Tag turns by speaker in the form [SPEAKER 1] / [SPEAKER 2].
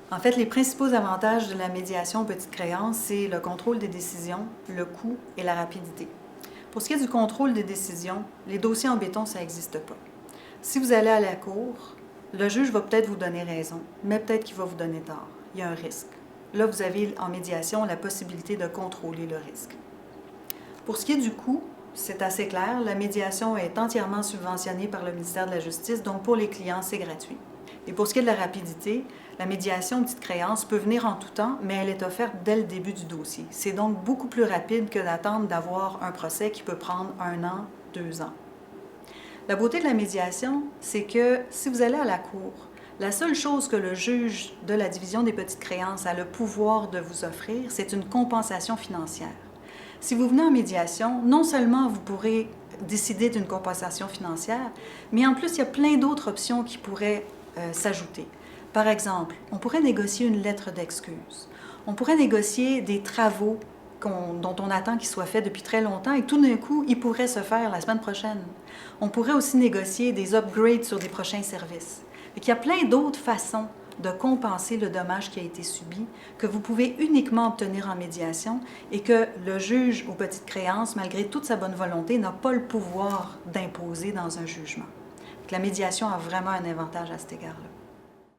[SPEAKER 1] En fait, les principaux avantages de la médiation aux petites créances, c'est le contrôle des décisions, le coût et la rapidité. Pour ce qui est du contrôle des décisions, les dossiers en béton, ça n'existe pas. Si vous allez à la cour, le juge va peut-être vous donner raison, mais peut-être qu'il va vous donner tort. Il y a un risque. Là, vous avez en médiation la possibilité de contrôler le risque. Pour ce qui est du coût, c'est assez clair, la médiation est entièrement subventionnée par le ministère de la Justice, donc pour les clients, c'est gratuit. Et pour ce qui est de la rapidité, la médiation petite créance peut venir en tout temps, mais elle est offerte dès le début du dossier. C'est donc beaucoup plus rapide que d'attendre d'avoir un procès qui peut prendre 1 an, 2 ans. La beauté de la médiation, c'est que si vous allez à la cour, la seule chose que le juge de la division des petites créances a le pouvoir de vous offrir, c'est une compensation financière. Si vous venez en médiation, non seulement vous pourrez décider d'une compensation financière, mais en plus, il y a plein d'autres options qui pourraient s'ajouter. Par exemple, on pourrait négocier une lettre d'excuse. On pourrait négocier des travaux dont on attend qu'ils soient faits depuis très longtemps et tout d'un coup, ils pourraient se faire la semaine prochaine. On pourrait aussi négocier des upgrades sur des prochains services. Il y a plein d'autres façons de compenser le dommage qui a été subi, que vous pouvez uniquement obtenir en médiation et que le juge aux petites créances, malgré toute sa bonne volonté, n'a pas le pouvoir d'imposer dans un jugement. La médiation a vraiment un avantage à cet égard-là.